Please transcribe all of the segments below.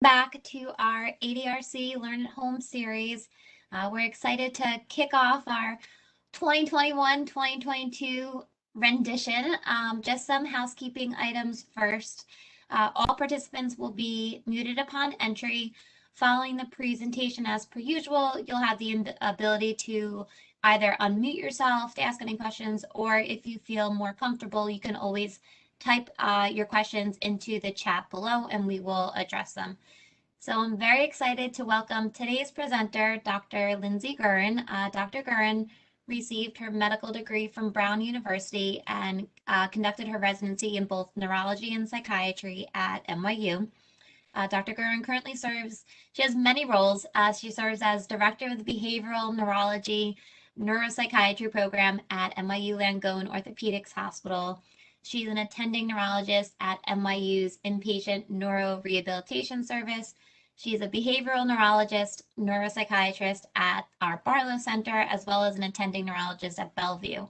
Back to our ADRC Learn at Home series. We're excited to kick off our 2021-2022 rendition. Just some housekeeping items first. All participants will be muted upon entry. Following the presentation as per usual, you'll have the ability to either unmute yourself to ask any questions, or if you feel more comfortable, you can always type your questions into the chat below and we will address them. So I'm very excited to welcome today's presenter, Dr. Lindsey Gurin. Dr. Gurin received her medical degree from Brown University and conducted her residency in both neurology and psychiatry at NYU. Dr. Gurin currently she has many roles. She serves as director of the Behavioral Neurology Neuropsychiatry program at NYU Langone Orthopedics Hospital. She's an attending neurologist at NYU's Inpatient Neurorehabilitation Service. She's a behavioral neurologist, neuropsychiatrist at our Barlow Center, as well as an attending neurologist at Bellevue.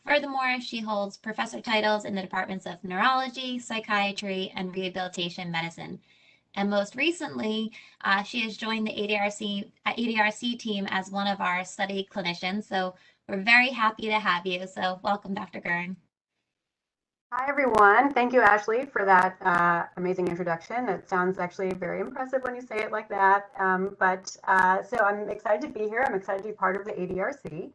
Furthermore, she holds professor titles in the departments of neurology, psychiatry, and rehabilitation medicine. And most recently, she has joined the ADRC team as one of our study clinicians. So we're very happy to have you. So welcome, Dr. Gurin. Hi, everyone. Thank you, Ashley, for that amazing introduction. It sounds actually very impressive when you say it like that. So I'm excited to be here. I'm excited to be part of the ADRC.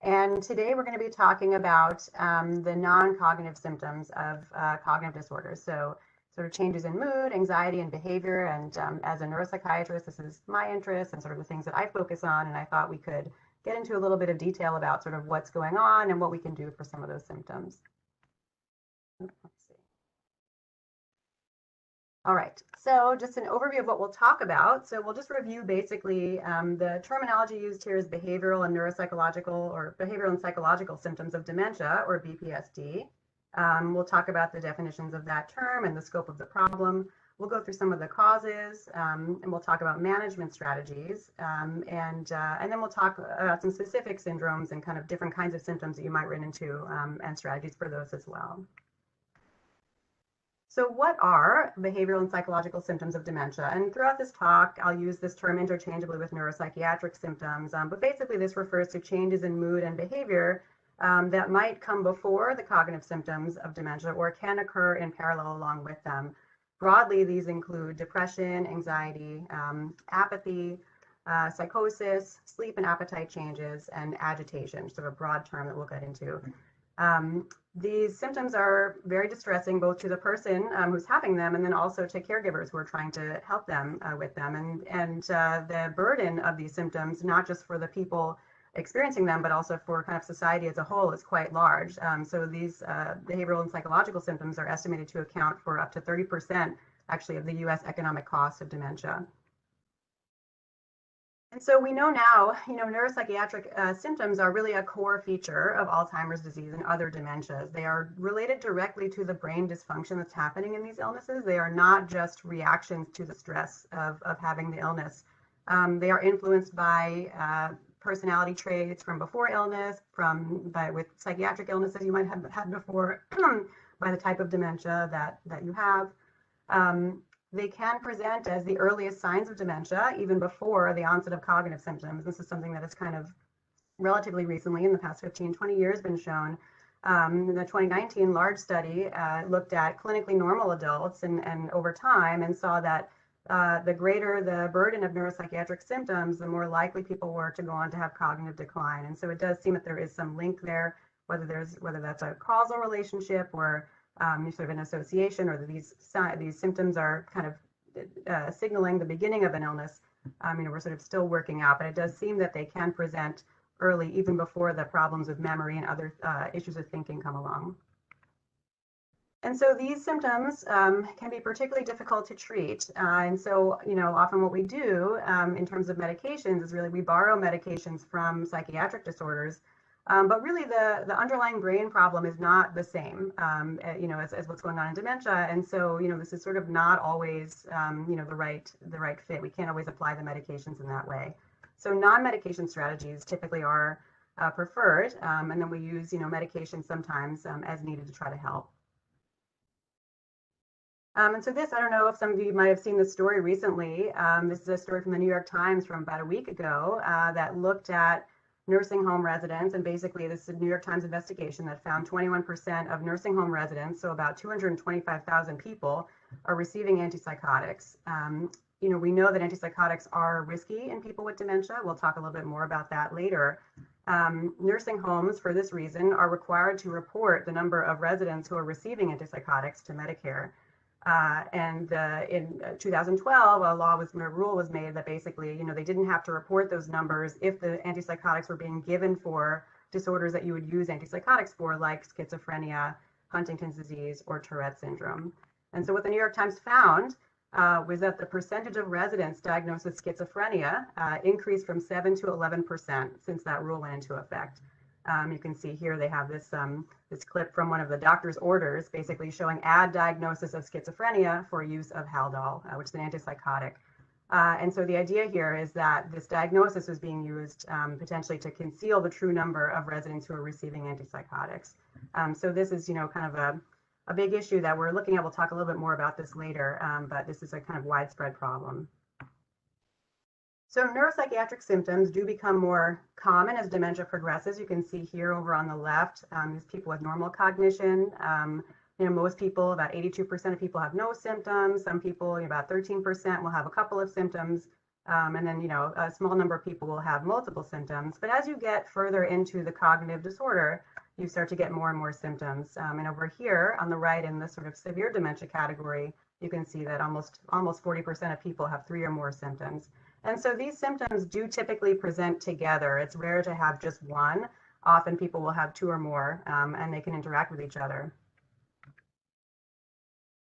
And today we're going to be talking about the non-cognitive symptoms of cognitive disorders. So sort of changes in mood, anxiety, and behavior. And as a neuropsychiatrist, this is my interest and sort of the things that I focus on. And I thought we could get into a little bit of detail about sort of what's going on and what we can do for some of those symptoms. Let's see. All right, so just an overview of what we'll talk about. So we'll just review basically the terminology used here is behavioral and neuropsychological or behavioral and psychological symptoms of dementia or BPSD. We'll talk about the definitions of that term and the scope of the problem. We'll go through some of the causes and we'll talk about management strategies and then we'll talk about some specific syndromes and kind of different kinds of symptoms that you might run into and strategies for those as well. So what are behavioral and psychological symptoms of dementia? And throughout this talk, I'll use this term interchangeably with neuropsychiatric symptoms, but basically this refers to changes in mood and behavior that might come before the cognitive symptoms of dementia or can occur in parallel along with them. Broadly, these include depression, anxiety, apathy, psychosis, sleep and appetite changes, and agitation, sort of a broad term that we'll get into. These symptoms are very distressing both to the person who's having them and then also to caregivers who are trying to help them with them. And the burden of these symptoms, not just for the people experiencing them, but also for kind of society as a whole is quite large. So these behavioral and psychological symptoms are estimated to account for up to 30% actually of the US economic cost of dementia. And so we know now, neuropsychiatric symptoms are really a core feature of Alzheimer's disease and other dementias. They are related directly to the brain dysfunction that's happening in these illnesses. They are not just reactions to the stress of having the illness. They are influenced by personality traits from before illness, with psychiatric illnesses you might have had before, by the type of dementia that you have. They can present as the earliest signs of dementia, even before the onset of cognitive symptoms. This is something that has kind of relatively recently, in the past 15, 20 years, been shown. In the 2019 large study looked at clinically normal adults and over time and saw that the greater the burden of neuropsychiatric symptoms, the more likely people were to go on to have cognitive decline. And so it does seem that there is some link there, whether that's a causal relationship or sort of an association, or that these symptoms are kind of signaling the beginning of an illness. We're sort of still working out, but it does seem that they can present early, even before the problems with memory and other issues with thinking come along. And so these symptoms can be particularly difficult to treat. And so, often what we do in terms of medications is really we borrow medications from psychiatric disorders. But really the underlying brain problem is not the same, as what's going on in dementia. And so, this is sort of not always, the right fit. We can't always apply the medications in that way. So non-medication strategies typically are preferred. And then we use, medication sometimes as needed to try to help. And so this, I don't know if some of you might have seen this story recently. This is a story from the New York Times from about a week ago that looked at nursing home residents. And basically, this is a New York Times investigation that found 21% of nursing home residents, so about 225,000 people, are receiving antipsychotics. We know that antipsychotics are risky in people with dementia. We'll talk a little bit more about that later. Nursing homes, for this reason, are required to report the number of residents who are receiving antipsychotics to Medicare. In 2012, a rule was made that basically, they didn't have to report those numbers if the antipsychotics were being given for disorders that you would use antipsychotics for, like schizophrenia, Huntington's disease, or Tourette syndrome. And so what the New York Times found was that the percentage of residents diagnosed with schizophrenia increased from 7 to 11% since that rule went into effect. You can see here they have this clip from one of the doctor's orders, basically showing add diagnosis of schizophrenia for use of Haldol, which is an antipsychotic. And so the idea here is that this diagnosis was being used potentially to conceal the true number of residents who are receiving antipsychotics. So this is, kind of a big issue that we're looking at. We'll talk a little bit more about this later, but this is a kind of widespread problem. So neuropsychiatric symptoms do become more common as dementia progresses. You can see here over on the left, these people with normal cognition. Most people, about 82% of people have no symptoms. Some people, about 13% will have a couple of symptoms. And then, a small number of people will have multiple symptoms. But as you get further into the cognitive disorder, you start to get more and more symptoms. And over here on the right in the sort of severe dementia category, you can see that almost 40% of people have 3 or more symptoms. And so these symptoms do typically present together. It's rare to have just one. Often people will have 2 or more, and they can interact with each other.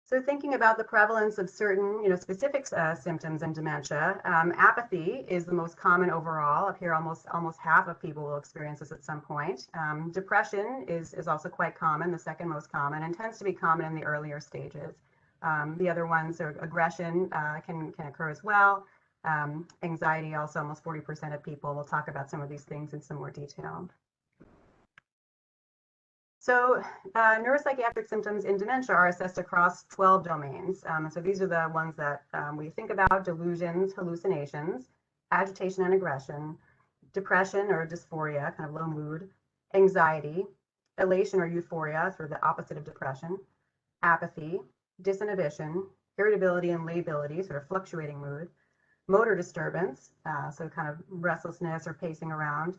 So thinking about the prevalence of certain, specific symptoms in dementia, apathy is the most common overall. Up here, almost half of people will experience this at some point. Depression is also quite common, the second most common, and tends to be common in the earlier stages. The other ones are aggression can occur as well. Anxiety also, almost 40% of people. We'll talk about some of these things in some more detail. So neuropsychiatric symptoms in dementia are assessed across 12 domains. So these are the ones that we think about: delusions, hallucinations, agitation and aggression, depression or dysphoria, kind of low mood, anxiety, elation or euphoria, sort of the opposite of depression, apathy, disinhibition, irritability and lability, sort of fluctuating mood, motor disturbance, so kind of restlessness or pacing around,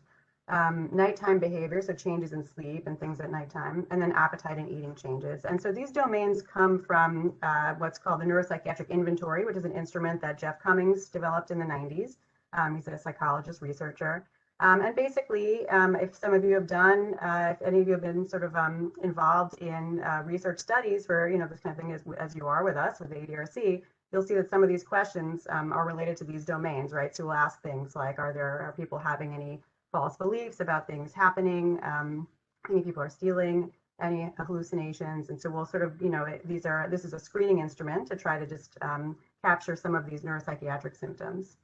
nighttime behavior, so changes in sleep and things at nighttime, and then appetite and eating changes. And so these domains come from what's called the Neuropsychiatric Inventory, which is an instrument that Jeff Cummings developed in the 90s. He's a psychologist, researcher. And basically, if some of you have done, if any of you have been sort of involved in research studies for, this kind of thing as you are with us with the ADRC, you'll see that some of these questions are related to these domains, right? So we'll ask things like, are people having any false beliefs about things happening? Any people are stealing? Any hallucinations? And so we'll sort of, this is a screening instrument to try to just capture some of these neuropsychiatric symptoms.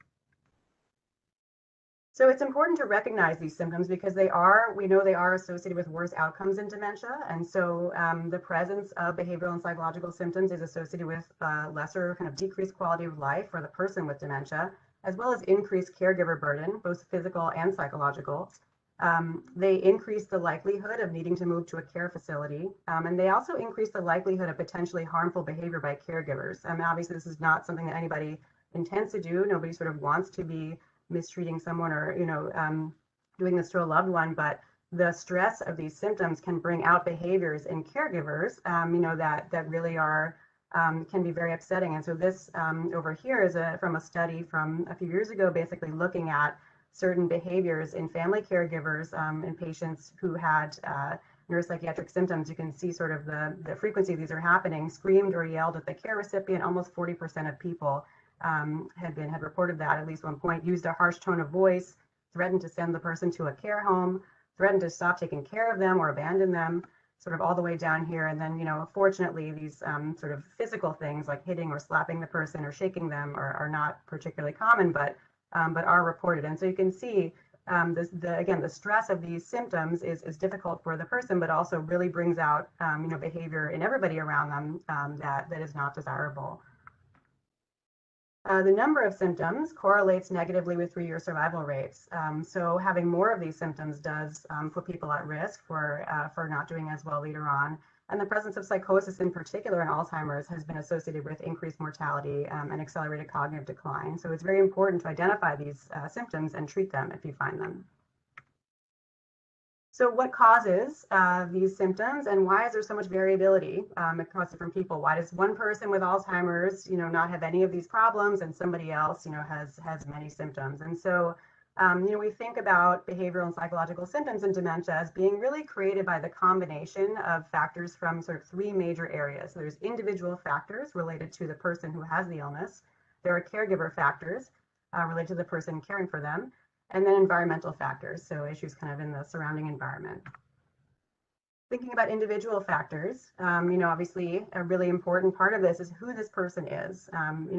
So it's important to recognize these symptoms because we know they are associated with worse outcomes in dementia. And so the presence of behavioral and psychological symptoms is associated with lesser kind of decreased quality of life for the person with dementia, as well as increased caregiver burden, both physical and psychological. They increase the likelihood of needing to move to a care facility. And they also increase the likelihood of potentially harmful behavior by caregivers. Obviously, this is not something that anybody intends to do. Nobody sort of wants to be mistreating someone or doing this to a loved one, but the stress of these symptoms can bring out behaviors in caregivers that really are can be very upsetting. And so this over here is from a study from a few years ago, basically looking at certain behaviors in family caregivers in patients who had neuropsychiatric symptoms. You can see sort of the frequency these are happening. Screamed or yelled at the care recipient. Almost 40% of people had reported that at least one point. Used a harsh tone of voice, threatened to send the person to a care home, threatened to stop taking care of them or abandon them, sort of all the way down here. And then, fortunately, these sort of physical things like hitting or slapping the person or shaking them are not particularly common, but are reported. And so you can see again, the stress of these symptoms is difficult for the person, but also really brings out behavior in everybody around them that is not desirable. The number of symptoms correlates negatively with 3-year survival rates. So having more of these symptoms does put people at risk for not doing as well later on. And the presence of psychosis in particular in Alzheimer's has been associated with increased mortality and accelerated cognitive decline. So it's very important to identify these symptoms and treat them if you find them. So what causes these symptoms, and why is there so much variability across different people? Why does one person with Alzheimer's, not have any of these problems, and somebody else, has many symptoms? And so, we think about behavioral and psychological symptoms in dementia as being really created by the combination of factors from sort of 3 major areas. So there's individual factors related to the person who has the illness. There are caregiver factors related to the person caring for them. And then environmental factors, so issues kind of in the surrounding environment. Thinking about individual factors, obviously a really important part of this is who this person is.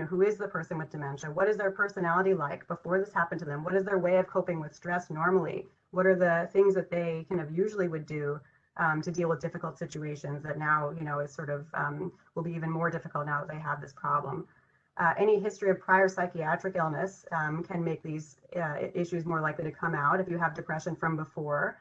Who is the person with dementia? What is their personality like before this happened to them? What is their way of coping with stress normally? What are the things that they kind of usually would do to deal with difficult situations that now, is sort of will be even more difficult now that they have this problem? Any history of prior psychiatric illness can make these issues more likely to come out. If you have depression from before,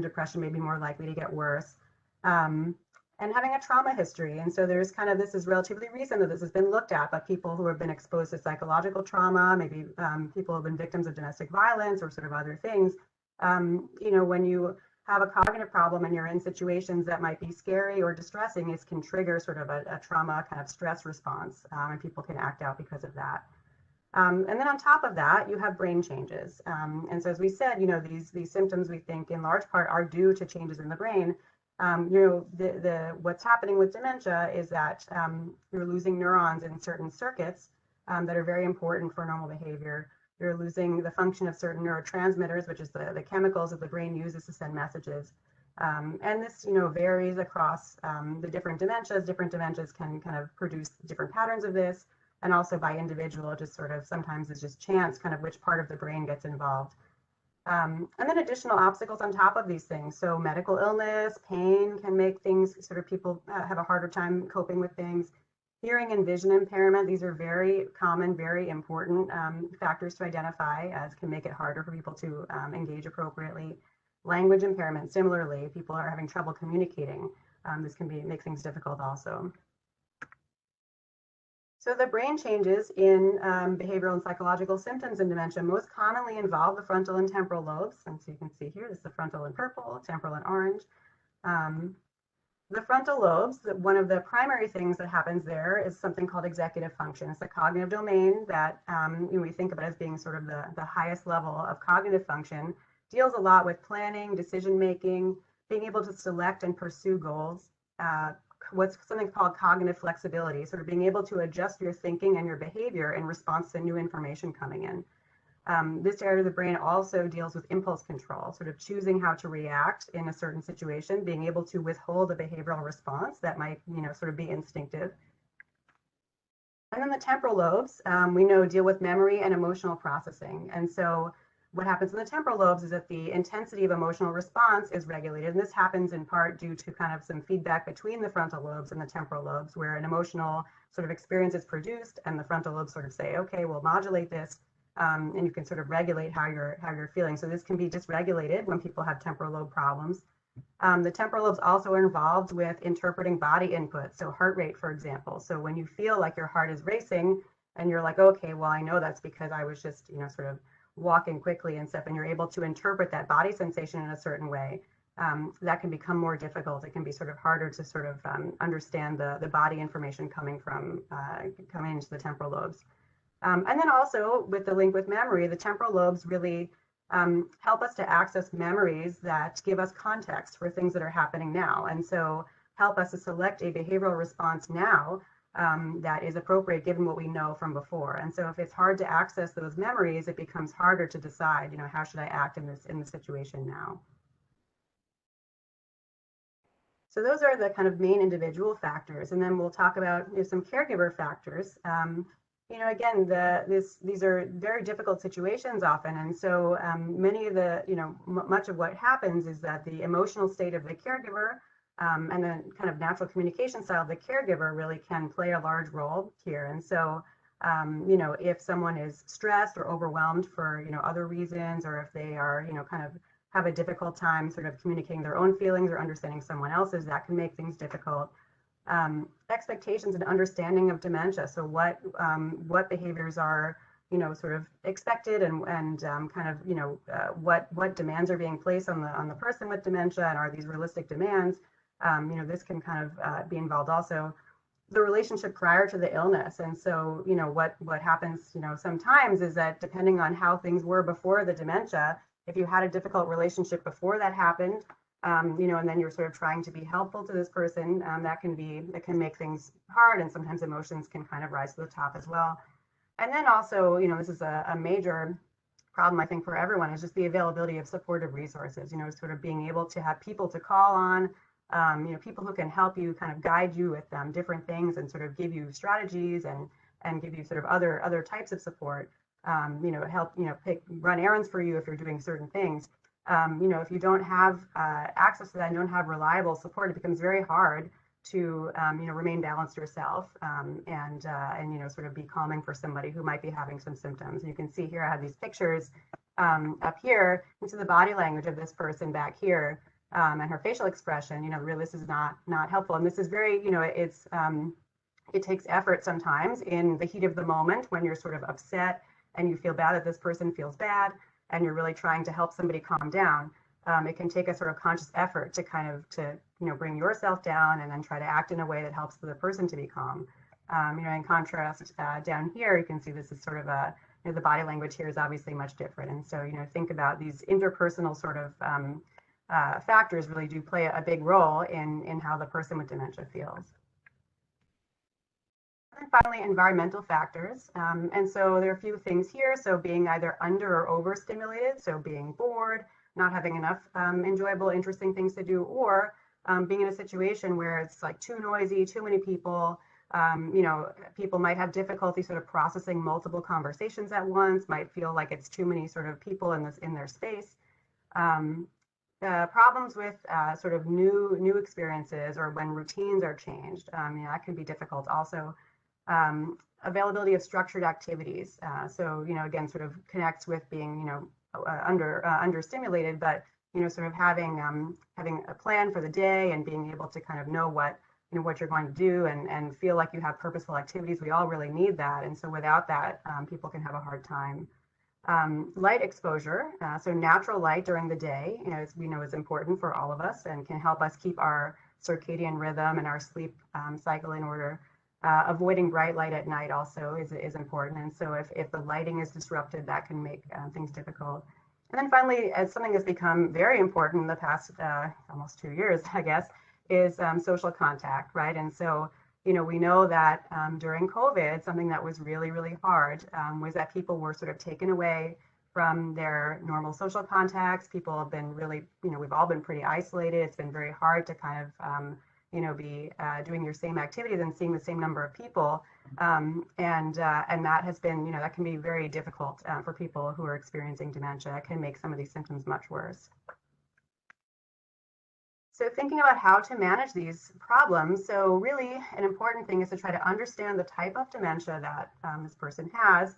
depression may be more likely to get worse. And having a trauma history. And so there's this is relatively recent that this has been looked at, but people who have been exposed to psychological trauma, maybe people who have been victims of domestic violence or sort of other things, when you have a cognitive problem and you're in situations that might be scary or distressing, it can trigger sort of a trauma kind of stress response, and people can act out because of that. And then on top of that, you have brain changes. And so as we said, these symptoms we think in large part are due to changes in the brain. What's happening with dementia is that you're losing neurons in certain circuits that are very important for normal behavior. You're losing the function of certain neurotransmitters, which is the chemicals that the brain uses to send messages. And this, varies across the different dementias. Different dementias can kind of produce different patterns of this. And also by individual, just sort of sometimes it's just chance kind of which part of the brain gets involved. And then additional obstacles on top of these things. So medical illness, pain can make things sort of people have a harder time coping with things. Hearing and vision impairment, these are very common, very important factors to identify, as can make it harder for people to engage appropriately. Language impairment, similarly, people are having trouble communicating. This can make things difficult also. So the brain changes in behavioral and psychological symptoms in dementia most commonly involve the frontal and temporal lobes. And so you can see here, this is the frontal in purple, temporal in orange. The frontal lobes, one of the primary things that happens there is something called executive function. It's a cognitive domain that we think about as being sort of the highest level of cognitive function, deals a lot with planning, decision-making, being able to select and pursue goals, what's something called cognitive flexibility, sort of being able to adjust your thinking and your behavior in response to new information coming in. This area of the brain also deals with impulse control, sort of choosing how to react in a certain situation, being able to withhold a behavioral response that might, sort of be instinctive. And then the temporal lobes, we know deal with memory and emotional processing. And so what happens in the temporal lobes is that the intensity of emotional response is regulated. And this happens in part due to kind of some feedback between the frontal lobes and the temporal lobes, where an emotional sort of experience is produced and the frontal lobes sort of say, okay, we'll modulate this. And you can sort of regulate how you're feeling. So this can be dysregulated when people have temporal lobe problems. The temporal lobes also are involved with interpreting body input. So heart rate, for example. So when you feel like your heart is racing and you're like, okay, well, I know that's because I was just, sort of walking quickly and stuff, and you're able to interpret that body sensation in a certain way. That can become more difficult. It can be sort of harder to sort of understand the body information coming into the temporal lobes. And then also with the link with memory, the temporal lobes really help us to access memories that give us context for things that are happening now. And so help us to select a behavioral response now that is appropriate given what we know from before. And so if it's hard to access those memories, it becomes harder to decide, how should I act in the situation now? So those are the kind of main individual factors. And then we'll talk about some caregiver factors. again, these are very difficult situations often, and so many of the, much of what happens is that the emotional state of the caregiver and the kind of natural communication style of the caregiver really can play a large role here. And so, if someone is stressed or overwhelmed for, other reasons, or if they are, kind of have a difficult time sort of communicating their own feelings or understanding someone else's, that can make things difficult. Expectations and understanding of dementia. So what behaviors are, sort of expected, and kind of, what demands are being placed on the person with dementia, and are these realistic demands? This can kind of be involved also the relationship prior to the illness. And so, what happens, sometimes is that depending on how things were before the dementia, if you had a difficult relationship before that happened, and then you're sort of trying to be helpful to this person, that can make things hard, and sometimes emotions can kind of rise to the top as well. And then also, this is a major problem, I think, for everyone, is just the availability of supportive resources, sort of being able to have people to call on, people who can help you, kind of guide you with different things, and sort of give you strategies, and give you sort of other types of support, help, run errands for you if you're doing certain things. If you don't have access to that and don't have reliable support, it becomes very hard to, remain balanced yourself, and sort of be calming for somebody who might be having some symptoms. And you can see here, I have these pictures up here. You can see the body language of this person back here, and her facial expression. Really, this is not helpful. And this is very, it takes effort sometimes in the heat of the moment, when you're sort of upset and you feel bad that this person feels bad, and you're really trying to help somebody calm down. It can take a sort of conscious effort to kind of bring yourself down, and then try to act in a way that helps the person to be calm. In contrast, down here, you can see this is sort of the body language here is obviously much different. And so, think about these interpersonal sort of factors really do play a big role in how the person with dementia feels. And finally, environmental factors. And so there are a few things here. So being either under or overstimulated, so being bored, not having enough enjoyable, interesting things to do, or being in a situation where it's like too noisy, too many people. People might have difficulty sort of processing multiple conversations at once, might feel like it's too many sort of people in their space. Problems with sort of new experiences, or when routines are changed, that can be difficult also. Availability of structured activities. So, again, sort of connects with being, understimulated, but, sort of having a plan for the day, and being able to kind of know what you're going to do, and feel like you have purposeful activities. We all really need that. And so without that, people can have a hard time. Light exposure. So natural light during the day, as we know, is important for all of us, and can help us keep our circadian rhythm and our sleep cycle in order. Avoiding bright light at night also is important. And so if the lighting is disrupted, that can make things difficult. And then finally, as something that's become very important in the past almost 2 years, I guess, is social contact, right? And so, we know that during COVID, something that was really, really hard was that people were sort of taken away from their normal social contacts. People have been really, we've all been pretty isolated. It's been very hard to kind of, be doing your same activities and seeing the same number of people. And that has been, that can be very difficult for people who are experiencing dementia. It can make some of these symptoms much worse. So thinking about how to manage these problems, so really an important thing is to try to understand the type of dementia that this person has,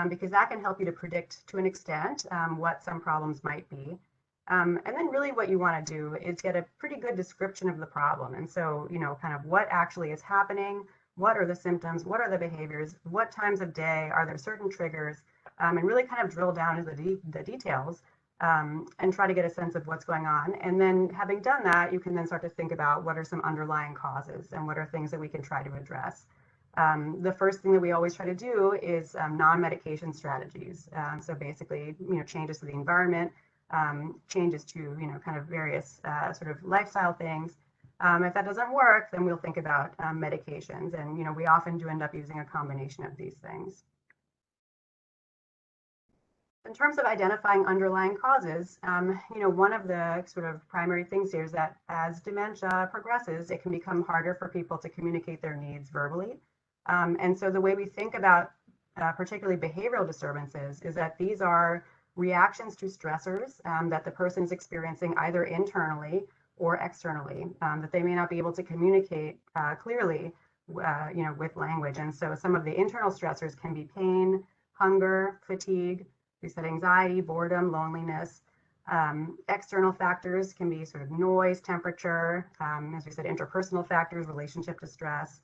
because that can help you to predict to an extent what some problems might be. And then really what you want to do is get a pretty good description of the problem. And so, kind of what actually is happening, what are the symptoms, what are the behaviors, what times of day, are there certain triggers, and really kind of drill down into the details. And try to get a sense of what's going on. And then having done that, you can then start to think about what are some underlying causes, and what are things that we can try to address. The first thing that we always try to do is non-medication strategies. So basically, changes to the environment, changes to, kind of various sort of lifestyle things. If that doesn't work, then we'll think about medications. And, we often do end up using a combination of these things. In terms of identifying underlying causes, one of the sort of primary things here is that as dementia progresses, it can become harder for people to communicate their needs verbally. And so the way we think about particularly behavioral disturbances, is that these are reactions to stressors that the person is experiencing either internally or externally, that they may not be able to communicate clearly, with language. And so some of the internal stressors can be pain, hunger, fatigue, we said anxiety, boredom, loneliness. External factors can be sort of noise, temperature, as we said, interpersonal factors, relationship distress.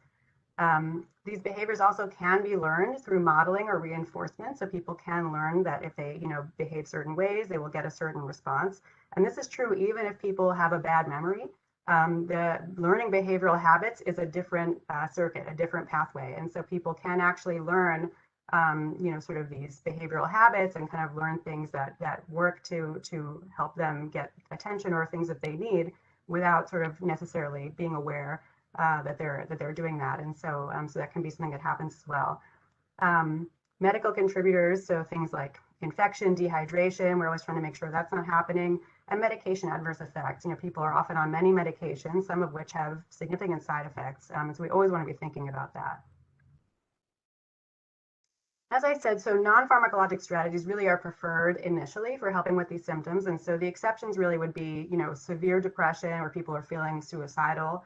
These behaviors also can be learned through modeling or reinforcement. So people can learn that if they, behave certain ways, they will get a certain response. And this is true even if people have a bad memory. The learning behavioral habits is a different circuit, a different pathway. And so people can actually learn, sort of these behavioral habits and kind of learn things that work to help them get attention or things that they need without sort of necessarily being aware that they're doing that. And so that can be something that happens as well. Medical contributors, so things like infection, dehydration, we're always trying to make sure that's not happening, and medication adverse effects. People are often on many medications, some of which have significant side effects. So we always want to be thinking about that. As I said, so non-pharmacologic strategies really are preferred initially for helping with these symptoms. And so the exceptions really would be, severe depression where people are feeling suicidal,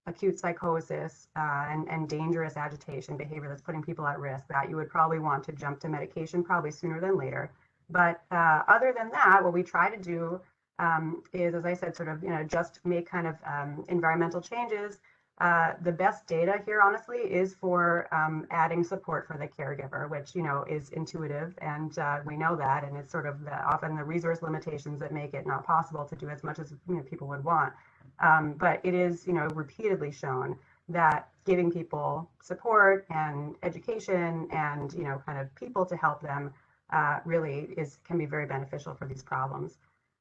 acute psychosis, and dangerous agitation behavior that's putting people at risk, that you would probably want to jump to medication probably sooner than later. But other than that, what we try to do is, as I said, sort of, just make kind of environmental changes. The best data here, honestly, is for adding support for the caregiver, which, is intuitive, and we know that, and it's sort of often the resource limitations that make it not possible to do as much as people would want. But it is, repeatedly shown that giving people support and education and, kind of people to help them really can be very beneficial for these problems.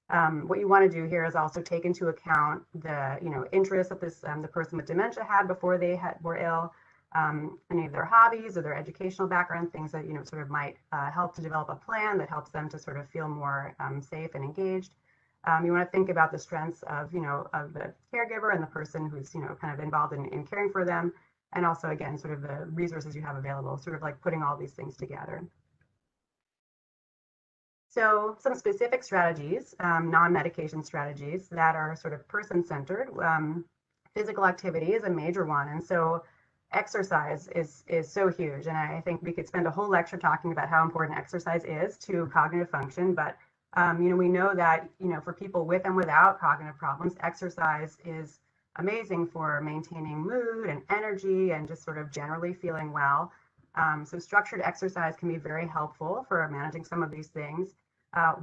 What you want to do here is also take into account the, interests that the person with dementia had before they were ill, any of their hobbies or their educational background, things that, sort of might help to develop a plan that helps them to sort of feel more safe and engaged. You want to think about the strengths of, of the caregiver and the person who's, kind of involved in caring for them. And also, again, sort of the resources you have available, sort of like putting all these things together. So some specific strategies, non-medication strategies that are sort of person-centered. Physical activity is a major one. And so exercise is so huge. And I think we could spend a whole lecture talking about how important exercise is to cognitive function. But we know that, for people with and without cognitive problems, exercise is amazing for maintaining mood and energy and just sort of generally feeling well. So structured exercise can be very helpful for managing some of these things.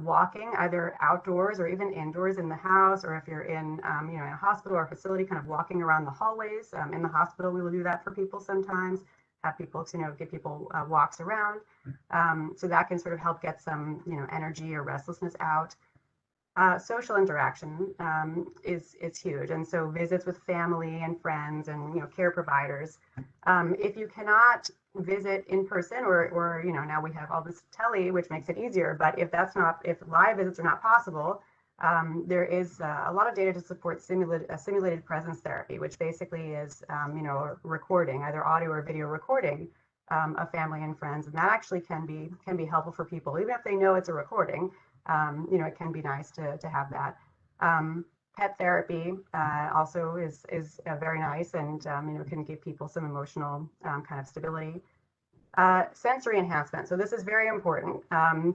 Walking either outdoors or even indoors in the house, or if you're in, in a hospital or a facility, kind of walking around the hallways. In the hospital, we will do that for people sometimes, have people to, give people walks around. So that can sort of help get some, energy or restlessness out. Social interaction is huge. And so visits with family and friends and, care providers. If you cannot visit in person or now we have all this tele, which makes it easier, but if live visits are not possible, there is a lot of data to support simulated presence therapy, which basically is, recording, either audio or video recording of family and friends. And that actually can be helpful for people, even if they know it's a recording. It can be nice to have that. Pet therapy also is very nice and, can give people some emotional kind of stability. Sensory enhancement. So this is very important.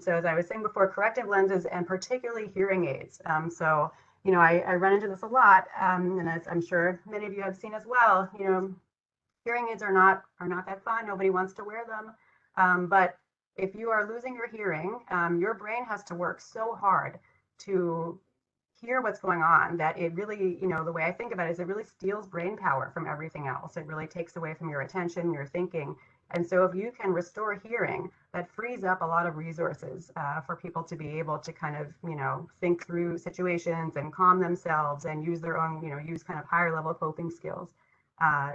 So as I was saying before, corrective lenses and particularly hearing aids. So, I run into this a lot, and as I'm sure many of you have seen as well, hearing aids are not that fun. Nobody wants to wear them. But if you are losing your hearing, your brain has to work so hard to hear what's going on that it really, the way I think about it is it really steals brain power from everything else. It really takes away from your attention, your thinking. And so if you can restore hearing, that frees up a lot of resources for people to be able to kind of, think through situations and calm themselves and use their own, use kind of higher level coping skills.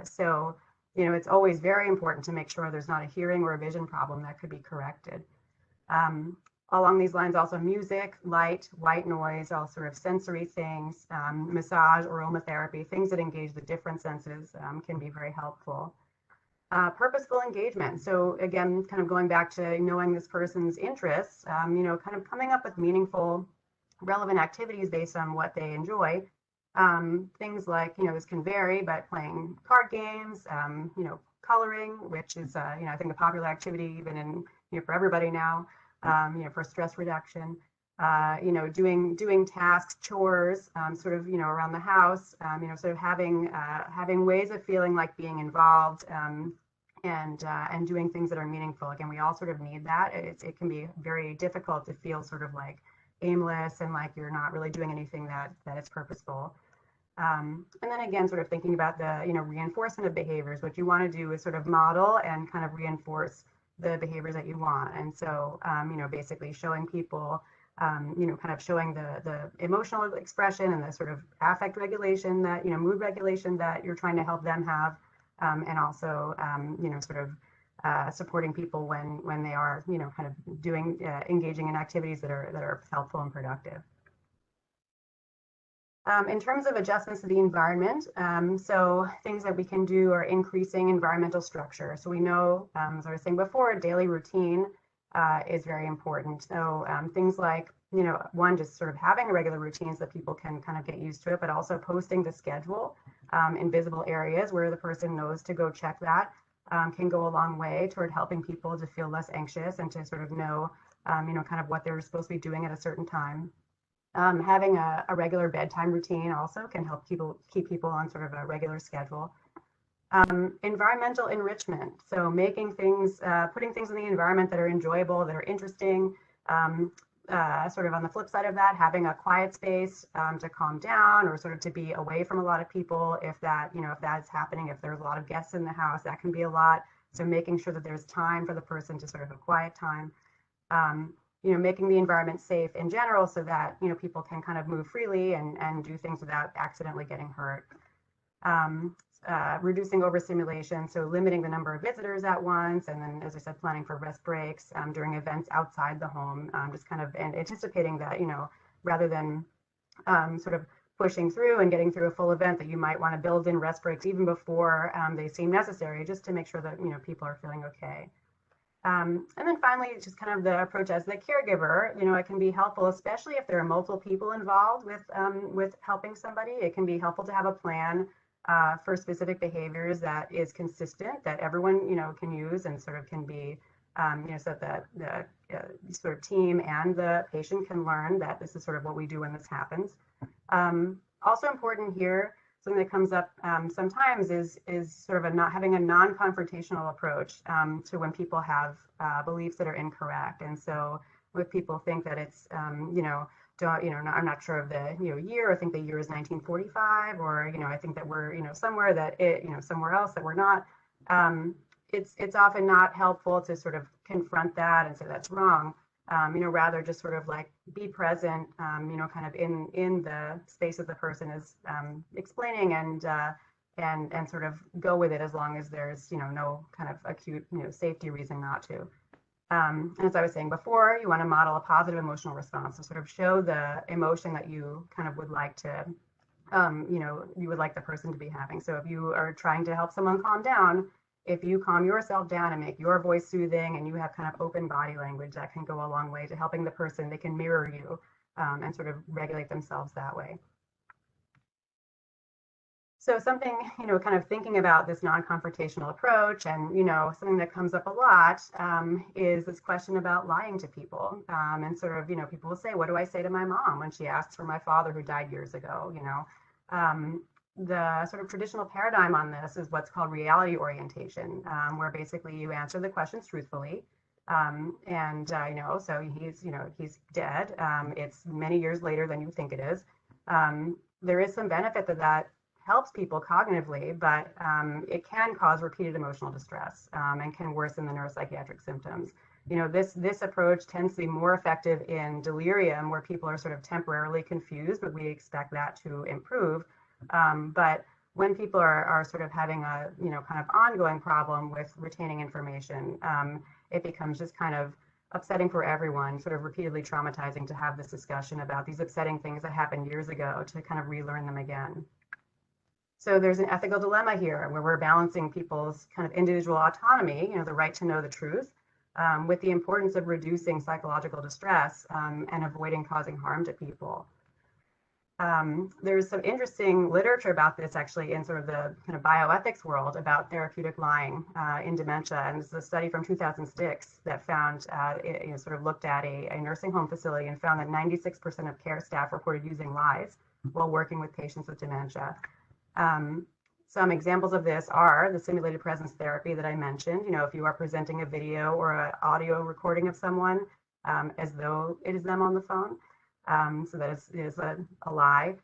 So it's always very important to make sure there's not a hearing or a vision problem that could be corrected. Along these lines, also music, light, white noise, all sort of sensory things, massage, aromatherapy, things that engage the different senses can be very helpful. Purposeful engagement. So again, kind of going back to knowing this person's interests, you know, kind of coming up with meaningful, relevant activities based on what they enjoy. Things like, you know, this can vary, but playing card games, you know, coloring, which is, you know, I think a popular activity even in, you know, for everybody now, you know, for stress reduction. You know, doing tasks, chores, sort of, you know, around the house, you know, sort of having ways of feeling like being involved, and doing things that are meaningful. Again, we all sort of need that. It can be very difficult to feel sort of like aimless and like you're not really doing anything that is purposeful. And then again, sort of thinking about the, you know, reinforcement of behaviors. What you want to do is sort of model and kind of reinforce the behaviors that you want. And so, you know, basically showing people, you know, kind of showing the emotional expression and the sort of affect regulation that, you know, mood regulation that you're trying to help them have, and also, you know, sort of supporting people when they are, you know, kind of doing, engaging in activities that are helpful and productive. In terms of adjustments to the environment, so things that we can do are increasing environmental structure. So we know, as I was saying before, daily routine is very important. So things like, you know, one, just sort of having a regular routine so that people can kind of get used to it, but also posting the schedule in visible areas where the person knows to go check that can go a long way toward helping people to feel less anxious and to sort of know, you know, kind of what they're supposed to be doing at a certain time. Having a regular bedtime routine also can help keep people on sort of a regular schedule. Environmental enrichment, so making things, putting things in the environment that are enjoyable, that are interesting. Sort of on the flip side of that, having a quiet space to calm down or sort of to be away from a lot of people. If that, you know, if that is happening, if there's a lot of guests in the house, that can be a lot. So making sure that there's time for the person to sort of have quiet time. You know, making the environment safe in general so that, you know, people can kind of move freely and do things without accidentally getting hurt. Reducing overstimulation, so limiting the number of visitors at once, and then, as I said, planning for rest breaks during events outside the home, just kind of and anticipating that, you know, rather than sort of pushing through and getting through a full event, that you might want to build in rest breaks even before they seem necessary, just to make sure that, you know, people are feeling okay. And then finally, just kind of the approach as the caregiver, you know, it can be helpful, especially if there are multiple people involved with helping somebody. It can be helpful to have a plan for specific behaviors that is consistent, that everyone, you know, can use and sort of can be, you know, so that the sort of team and the patient can learn that this is sort of what we do when this happens. Also important here, something that comes up sometimes is sort of having a non-confrontational approach to when people have beliefs that are incorrect. And so if people think that it's, you know, I'm not sure of the, you know, year, I think the year is 1945, or, you know, I think that we're, you know, somewhere that it, you know, somewhere else that we're not, it's often not helpful to sort of confront that and say that's wrong. You know, rather just sort of like be present, you know, kind of in the space that the person is explaining, and sort of go with it as long as there's, you know, no kind of acute, you know, safety reason not to. And as I was saying before, you want to model a positive emotional response, so sort of show the emotion that you kind of would like to, you know, you would like the person to be having. So if you are trying to help someone calm down, if you calm yourself down and make your voice soothing and you have kind of open body language, that can go a long way to helping the person. They can mirror you and sort of regulate themselves that way. So something, you know, kind of thinking about this non-confrontational approach, and, you know, something that comes up a lot is this question about lying to people. And sort of, you know, people will say, what do I say to my mom when she asks for my father who died years ago, you know? The sort of traditional paradigm on this is what's called reality orientation, where basically you answer the questions truthfully. You know, so he's dead. It's many years later than you think it is. There is some benefit that helps people cognitively, but it can cause repeated emotional distress and can worsen the neuropsychiatric symptoms. You know, this approach tends to be more effective in delirium, where people are sort of temporarily confused, but we expect that to improve. But when people are sort of having a, you know, kind of ongoing problem with retaining information, it becomes just kind of upsetting for everyone, sort of repeatedly traumatizing to have this discussion about these upsetting things that happened years ago, to kind of relearn them again. So there's an ethical dilemma here where we're balancing people's kind of individual autonomy, you know, the right to know the truth, with the importance of reducing psychological distress and avoiding causing harm to people. There's some interesting literature about this actually in sort of the kind of bioethics world about therapeutic lying in dementia. And this is a study from 2006 that found, sort of looked at a nursing home facility and found that 96% of care staff reported using lies while working with patients with dementia. Some examples of this are the simulated presence therapy that I mentioned. You know, if you are presenting a video or an audio recording of someone as though it is them on the phone, so that is a lie.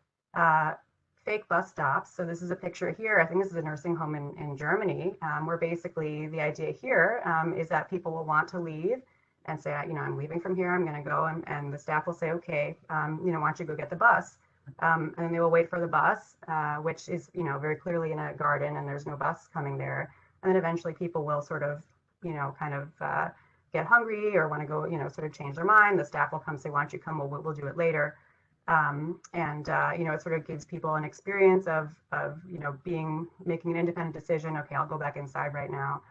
Fake bus stops. So this is a picture here. I think this is a nursing home in Germany, where basically the idea here is that people will want to leave and say, you know, I'm leaving from here, I'm going to go, and the staff will say, okay, you know, why don't you go get the bus? And then they will wait for the bus, which is, you know, very clearly in a garden and there's no bus coming there. And then eventually people will sort of, you know, kind of get hungry or want to go, you know, sort of change their mind. The staff will come say, why don't you come? We'll do it later. You know, it sort of gives people an experience of you know, making an independent decision. Okay, I'll go back inside right now.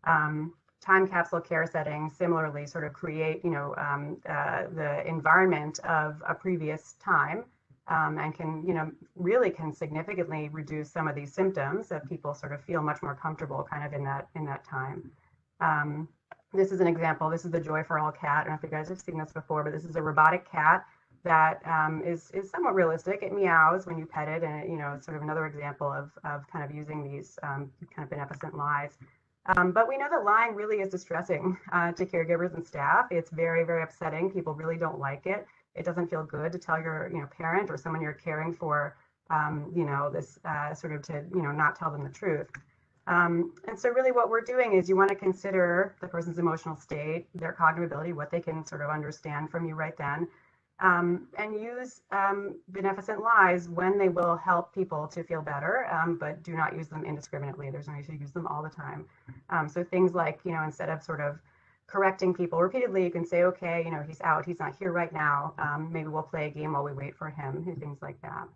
Time capsule care settings similarly sort of create, you know, the environment of a previous time. And can, you know, really can significantly reduce some of these symptoms that people sort of feel much more comfortable kind of in that time. This is an example. This is the Joy for All cat. I don't know if you guys have seen this before, but this is a robotic cat that is somewhat realistic. It meows when you pet it, and you know, it's sort of another example of kind of using these kind of beneficent lies. But we know that lying really is distressing to caregivers and staff. It's very, very upsetting. People really don't like it. It doesn't feel good to tell your, you know, parent or someone you're caring for, you know, this sort of to, you know, not tell them the truth. And so really what we're doing is you want to consider the person's emotional state, their cognitive ability, what they can sort of understand from you right then, and use beneficent lies when they will help people to feel better, but do not use them indiscriminately. There's no need to use them all the time. So things like, you know, instead of sort of correcting people repeatedly, you can say, okay, you know, he's out, he's not here right now. Maybe we'll play a game while we wait for him, and things like that.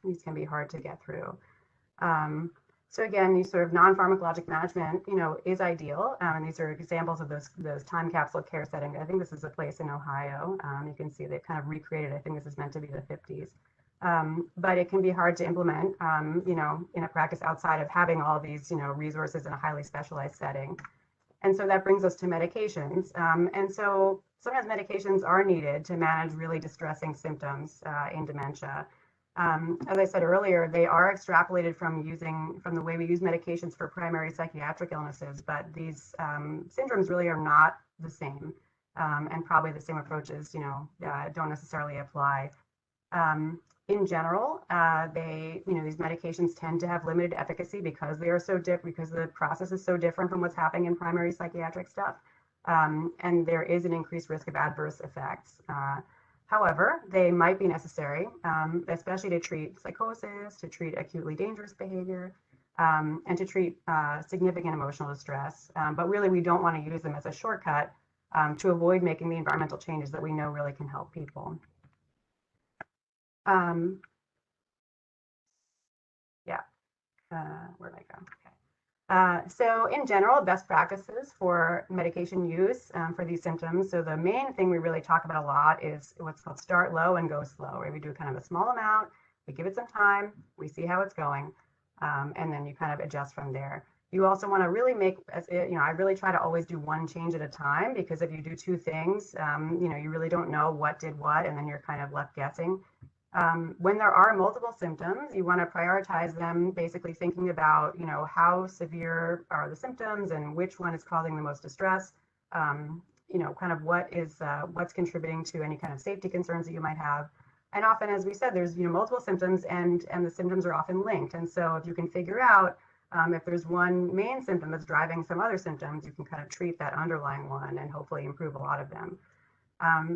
These can be hard to get through. So again, these sort of non-pharmacologic management, you know, is ideal. And these are examples of those time capsule care settings. I think this is a place in Ohio. You can see they've kind of recreated, I think this is meant to be the 50s. But it can be hard to implement, you know, in a practice outside of having all these, you know, resources in a highly specialized setting. And so that brings us to medications. And so sometimes medications are needed to manage really distressing symptoms in dementia. As I said earlier, they are extrapolated from the way we use medications for primary psychiatric illnesses, but these syndromes really are not the same, and probably the same approaches, you know, don't necessarily apply. In general, these medications tend to have limited efficacy because they are so because the process is so different from what's happening in primary psychiatric stuff, and there is an increased risk of adverse effects. However, they might be necessary, especially to treat psychosis, to treat acutely dangerous behavior, and to treat significant emotional distress. But really, we don't want to use them as a shortcut to avoid making the environmental changes that we know really can help people. Where did I go? Okay. So in general, best practices for medication use for these symptoms. So the main thing we really talk about a lot is what's called start low and go slow, where we do kind of a small amount, we give it some time, we see how it's going, and then you kind of adjust from there. You also want to really I really try to always do one change at a time, because if you do two things, you know, you really don't know what did what, and then you're kind of left guessing. When there are multiple symptoms, you want to prioritize them, basically thinking about, you know, how severe are the symptoms and which one is causing the most distress, you know, kind of what's contributing to any kind of safety concerns that you might have. And often, as we said, there's, you know, multiple symptoms, and the symptoms are often linked. And so if you can figure out if there's one main symptom that's driving some other symptoms, you can kind of treat that underlying one and hopefully improve a lot of them.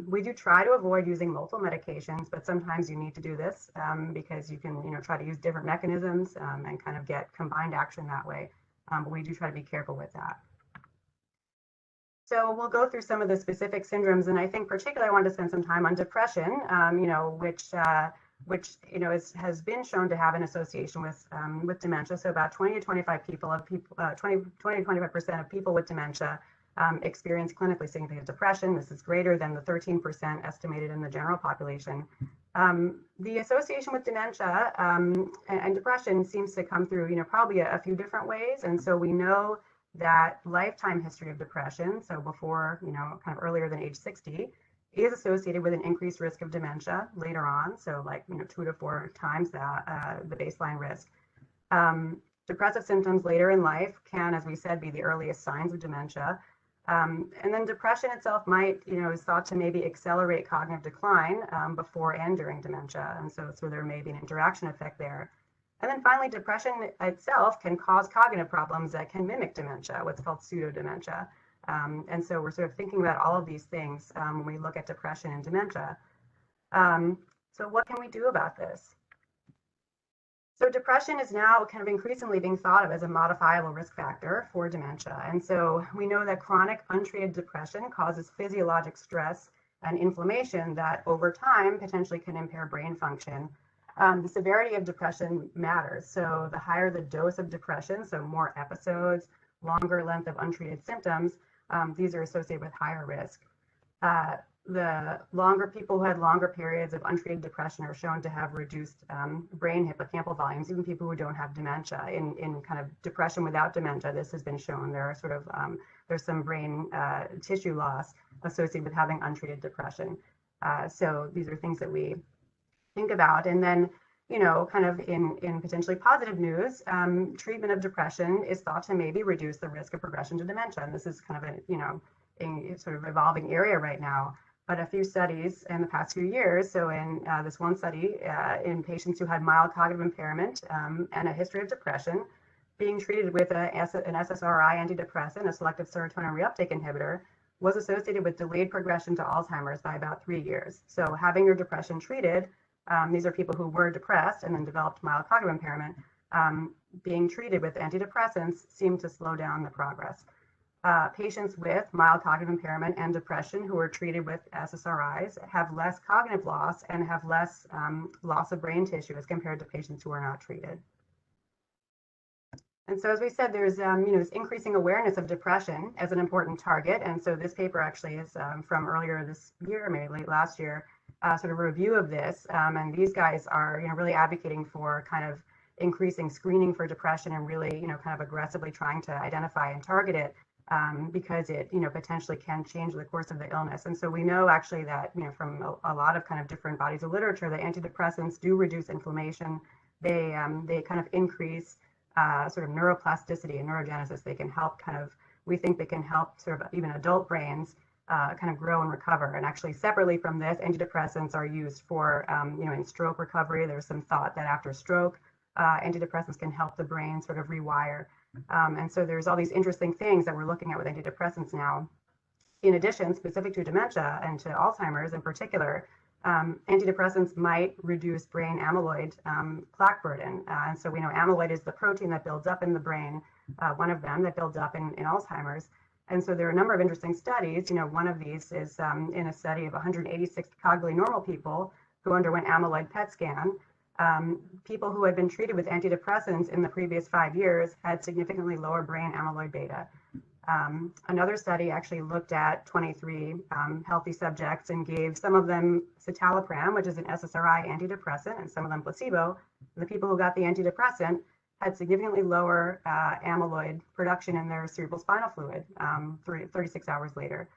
We do try to avoid using multiple medications, but sometimes you need to do this because you can, you know, try to use different mechanisms and kind of get combined action that way. But we do try to be careful with that. So we'll go through some of the specific syndromes, and I think particularly I wanted to spend some time on depression, you know, which which has been shown to have an association with dementia. So about 20 to 25 people of people, 20 to 25% of people with dementia experience clinically significant depression. This is greater than the 13% estimated in the general population. The association with dementia and depression seems to come through, probably a few different ways. And so we know that lifetime history of depression, so before, kind of earlier than age 60, is associated with an increased risk of dementia later on. So like, 2 to 4 times the baseline risk. Depressive symptoms later in life can, as we said, be the earliest signs of dementia. And then depression itself might, is thought to maybe accelerate cognitive decline before and during dementia. And so there may be an interaction effect there. And then finally, depression itself can cause cognitive problems that can mimic dementia, what's called pseudodementia. And so we're sort of thinking about all of these things when we look at depression and dementia. So what can we do about this? So depression is now kind of increasingly being thought of as a modifiable risk factor for dementia. And so we know that chronic untreated depression causes physiologic stress and inflammation that over time potentially can impair brain function. The severity of depression matters. So the higher the dose of depression, so more episodes, longer length of untreated symptoms, these are associated with higher risk. The longer people who had longer periods of untreated depression are shown to have reduced brain hippocampal volumes, even people who don't have dementia. In kind of depression without dementia, this has been shown. There are sort of, there's some brain tissue loss associated with having untreated depression. So these are things that we think about. And then, kind of in potentially positive news, treatment of depression is thought to maybe reduce the risk of progression to dementia. And this is kind of a, sort of evolving area right now. But a few studies in the past few years, so in this one study in patients who had mild cognitive impairment and a history of depression, being treated with an SSRI antidepressant, a selective serotonin reuptake inhibitor, was associated with delayed progression to Alzheimer's by about 3 years. So having your depression treated, these are people who were depressed and then developed mild cognitive impairment, being treated with antidepressants seemed to slow down the progress. Patients with mild cognitive impairment and depression who are treated with SSRIs have less cognitive loss and have less loss of brain tissue as compared to patients who are not treated. And so, as we said, there's this increasing awareness of depression as an important target. And so this paper actually is from earlier this year, maybe late last year, sort of a review of this. And these guys are really advocating for kind of increasing screening for depression and really kind of aggressively trying to identify and target it. Because it, potentially can change the course of the illness. And so we know actually that, from a lot of kind of different bodies of literature, that antidepressants do reduce inflammation. They kind of increase sort of neuroplasticity and neurogenesis. They can help we think they can help sort of even adult brains kind of grow and recover. And actually separately from this, antidepressants are used for, in stroke recovery. There's some thought that after stroke, antidepressants can help the brain sort of rewire. And so there's all these interesting things that we're looking at with antidepressants now. In addition, specific to dementia and to Alzheimer's in particular, antidepressants might reduce brain amyloid plaque burden. And so we know amyloid is the protein that builds up in the brain, one of them that builds up in Alzheimer's. And so there are a number of interesting studies. One of these is in a study of 186 cognitively normal people who underwent amyloid PET scan. People who had been treated with antidepressants in the previous 5 years had significantly lower brain amyloid beta. Another study actually looked at 23 healthy subjects and gave some of them citalopram, which is an SSRI antidepressant, and some of them placebo. The people who got the antidepressant had significantly lower amyloid production in their cerebral spinal fluid 36 hours later.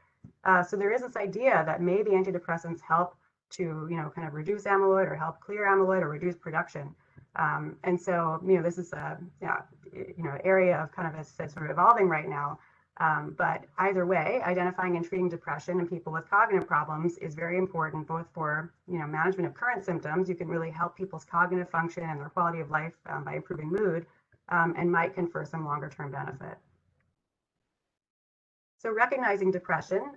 So there is this idea that maybe antidepressants help to kind of reduce amyloid or help clear amyloid or reduce production. And so this is a area of kind of that's sort of evolving right now. But either way, identifying and treating depression in people with cognitive problems is very important, both for management of current symptoms. You can really help people's cognitive function and their quality of life by improving mood, and might confer some longer term benefit. So recognizing depression,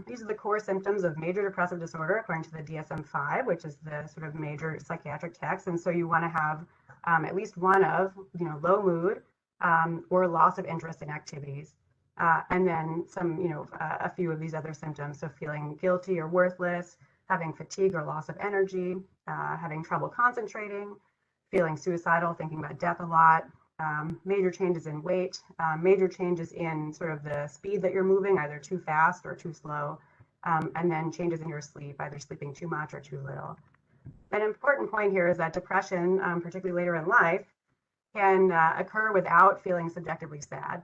these are the core symptoms of major depressive disorder according to the DSM-5, which is the sort of major psychiatric text. And so you want to have at least one of low mood or loss of interest in activities, and then some a few of these other symptoms. So feeling guilty or worthless, having fatigue or loss of energy, having trouble concentrating, feeling suicidal, thinking about death a lot, major changes in weight, major changes in sort of the speed that you're moving, either too fast or too slow, and then changes in your sleep, either sleeping too much or too little. An important point here is that depression, particularly later in life, can occur without feeling subjectively sad,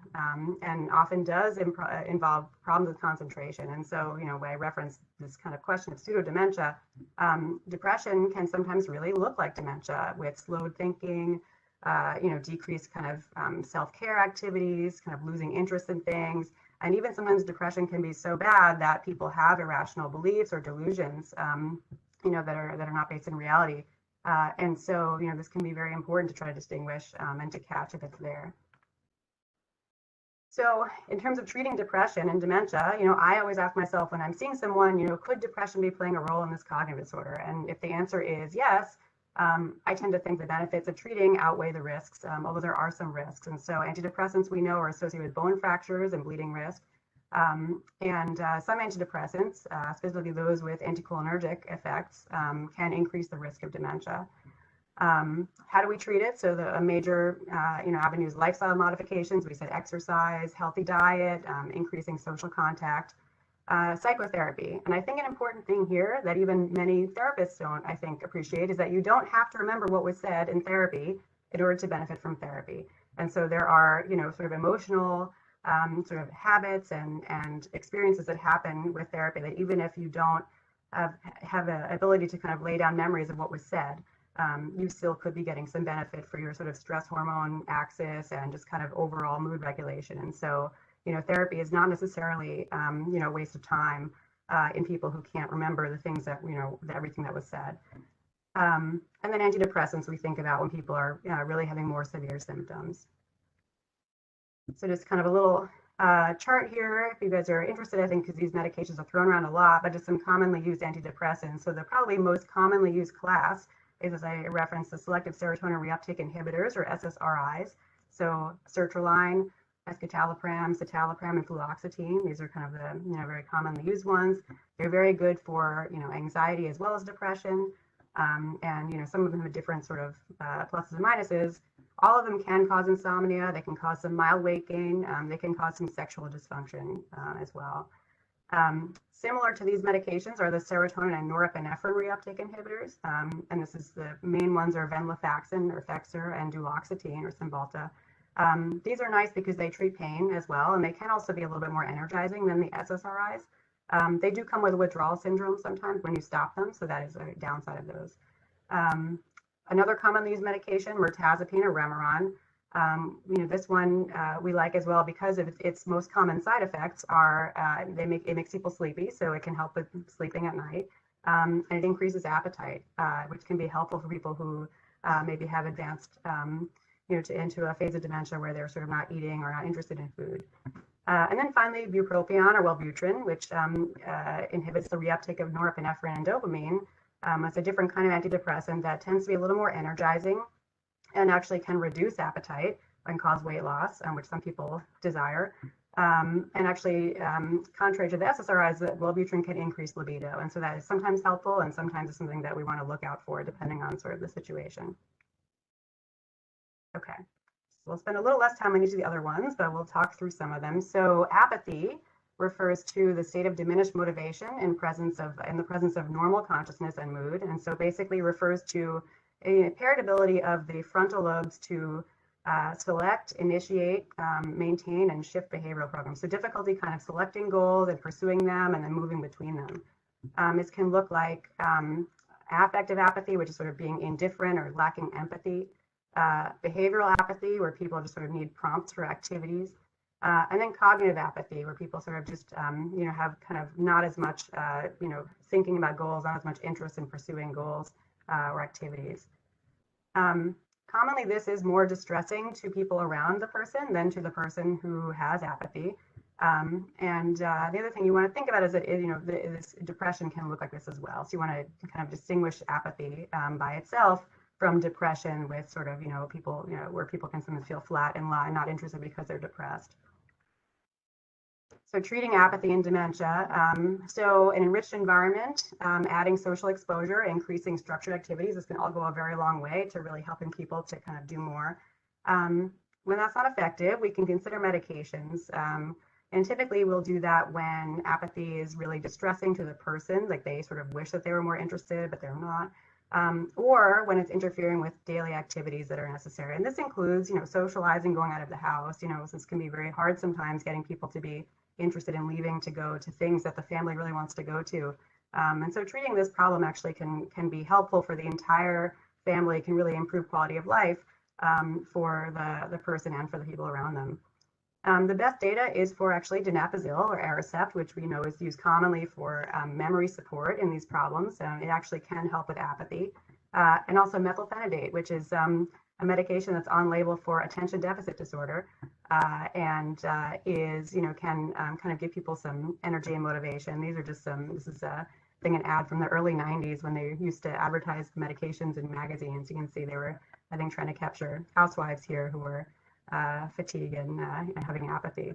and often does involve problems with concentration. And so, when I reference this kind of question of pseudo-dementia, depression can sometimes really look like dementia with slowed thinking, decreased kind of self-care activities, kind of losing interest in things. And even sometimes depression can be so bad that people have irrational beliefs or delusions, that are not based in reality. And so, this can be very important to try to distinguish and to catch if it's there. So in terms of treating depression and dementia, I always ask myself when I'm seeing someone, could depression be playing a role in this cognitive disorder? And if the answer is yes, I tend to think the benefits of treating outweigh the risks, although there are some risks. And so antidepressants we know are associated with bone fractures and bleeding risk. Some antidepressants, specifically those with anticholinergic effects, can increase the risk of dementia. How do we treat it? So a major avenues, lifestyle modifications. We said exercise, healthy diet, increasing social contact, psychotherapy. And I think an important thing here that even many therapists don't, I think, appreciate is that you don't have to remember what was said in therapy in order to benefit from therapy. And so there are, sort of emotional sort of habits and experiences that happen with therapy that even if you don't have an ability to kind of lay down memories of what was said, you still could be getting some benefit for your sort of stress hormone axis and just kind of overall mood regulation. And so, therapy is not necessarily, a waste of time in people who can't remember the things that, everything that was said. And then antidepressants we think about when people are really having more severe symptoms. So just kind of a little chart here, if you guys are interested, I think, because these medications are thrown around a lot, but just some commonly used antidepressants. So the probably most commonly used class is, as I referenced, the selective serotonin reuptake inhibitors, or SSRIs. So sertraline, escitalopram, citalopram, and fluoxetine. These are kind of the very commonly used ones. They're very good for anxiety as well as depression, and some of them have different sort of pluses and minuses. All of them can cause insomnia. They can cause some mild weight gain. They can cause some sexual dysfunction as well. Similar to these medications are the serotonin and norepinephrine reuptake inhibitors. And this is the main ones are venlafaxine or Effexor and duloxetine or Cymbalta. These are nice because they treat pain as well, and they can also be a little bit more energizing than the SSRIs. They do come with withdrawal syndrome sometimes when you stop them, so that is a downside of those. Another commonly used medication, mirtazapine or Remeron. This one we like as well because of its most common side effects are it makes people sleepy, so it can help with sleeping at night, and it increases appetite, which can be helpful for people who maybe have advanced into a phase of dementia where they're sort of not eating or not interested in food. And then finally, bupropion or Wellbutrin, which inhibits the reuptake of norepinephrine and dopamine. It's a different kind of antidepressant that tends to be a little more energizing and actually can reduce appetite and cause weight loss, which some people desire. And actually, contrary to the SSRIs, the Wellbutrin can increase libido. And so that is sometimes helpful and sometimes it's something that we want to look out for depending on sort of the situation. Okay, so we'll spend a little less time on each of the other ones, but we'll talk through some of them. So apathy refers to the state of diminished motivation in the presence of normal consciousness and mood. And so basically refers to a impaired ability of the frontal lobes to select, initiate, maintain, and shift behavioral programs. So difficulty kind of selecting goals and pursuing them and then moving between them. This can look like affective apathy, which is sort of being indifferent or lacking empathy. Behavioral apathy, where people just sort of need prompts for activities. And then cognitive apathy, where people sort of just, have kind of not as much, thinking about goals, not as much interest in pursuing goals or activities. Commonly, this is more distressing to people around the person than to the person who has apathy. And the other thing you want to think about is that, this depression can look like this as well. So you want to kind of distinguish apathy by itself from depression with sort of, people, where people can sometimes feel flat and not interested because they're depressed. So treating apathy in dementia. So an enriched environment, adding social exposure, increasing structured activities, this can all go a very long way to really helping people to kind of do more. When that's not effective, we can consider medications. And typically we'll do that when apathy is really distressing to the person, like they sort of wish that they were more interested, but they're not. Or when it's interfering with daily activities that are necessary. And this includes, socializing, going out of the house, this can be very hard sometimes getting people to be interested in leaving to go to things that the family really wants to go to. And so treating this problem actually can be helpful for the entire family, can really improve quality of life for the person and for the people around them. The best data is for actually donepezil or Aricept, which we know is used commonly for memory support in these problems. It actually can help with apathy. And also methylphenidate, which is a medication that's on label for attention deficit disorder and is, can kind of give people some energy and motivation. These are just this is an ad from the early 90s when they used to advertise medications in magazines. You can see they were, I think, trying to capture housewives here who were fatigue and having apathy.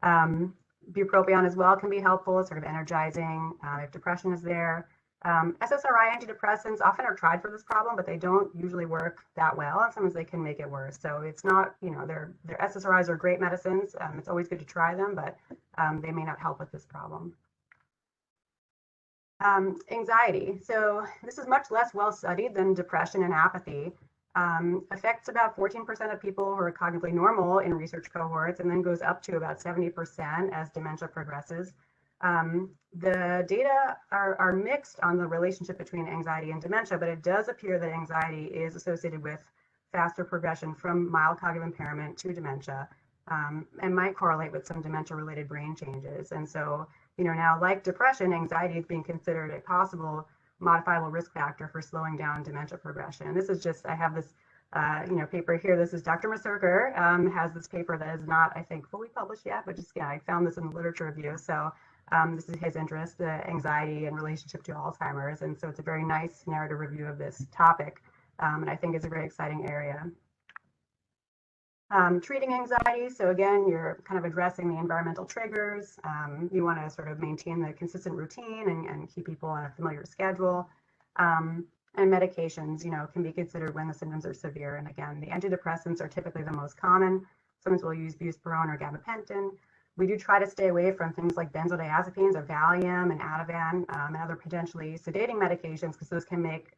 Bupropion as well can be helpful, sort of energizing if depression is there. SSRI antidepressants often are tried for this problem, but they don't usually work that well, and sometimes they can make it worse. So it's not, their SSRIs are great medicines. It's always good to try them, but they may not help with this problem. Anxiety. So this is much less well studied than depression and apathy. Affects about 14% of people who are cognitively normal in research cohorts, and then goes up to about 70% as dementia progresses. The data are mixed on the relationship between anxiety and dementia, but it does appear that anxiety is associated with faster progression from mild cognitive impairment to dementia, and might correlate with some dementia-related brain changes. And so, now like depression, anxiety is being considered a possible modifiable risk factor for slowing down dementia progression. And this is just, I have this, paper here. This is Dr. Masurker has this paper that is not, I think, fully published yet, but just, I found this in the literature review. So this is his interest, anxiety in relationship to Alzheimer's. And so it's a very nice narrative review of this topic. And I think it's a very exciting area. Treating anxiety. So again, you're kind of addressing the environmental triggers. You want to sort of maintain the consistent routine and keep people on a familiar schedule. And medications, can be considered when the symptoms are severe. And again, the antidepressants are typically the most common. Sometimes we'll use buspirone or gabapentin. We do try to stay away from things like benzodiazepines or Valium and Ativan and other potentially sedating medications, because those can make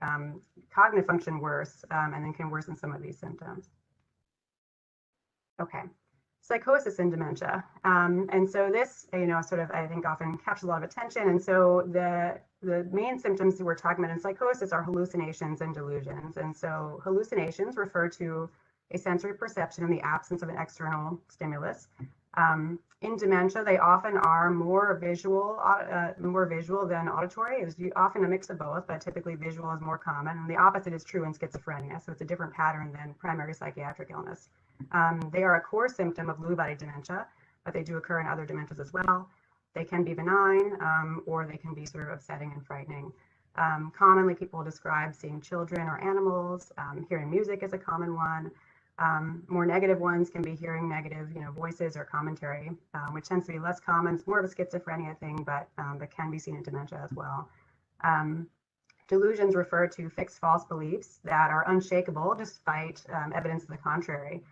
cognitive function worse and then can worsen some of these symptoms. Okay, psychosis in dementia. And so this, sort of, I think, often captures a lot of attention. And so the main symptoms that we're talking about in psychosis are hallucinations and delusions. And so hallucinations refer to a sensory perception in the absence of an external stimulus. In dementia, they often are more visual than auditory. It's often a mix of both, but typically visual is more common. And the opposite is true in schizophrenia. So it's a different pattern than primary psychiatric illness. They are a core symptom of Lewy body dementia, but they do occur in other dementias as well. They can be benign, or they can be sort of upsetting and frightening. Commonly, people describe seeing children or animals. Hearing music is a common one. More negative ones can be hearing negative, voices or commentary, which tends to be less common. It's more of a schizophrenia thing, but can be seen in dementia as well. Delusions refer to fixed false beliefs that are unshakable despite evidence to the contrary.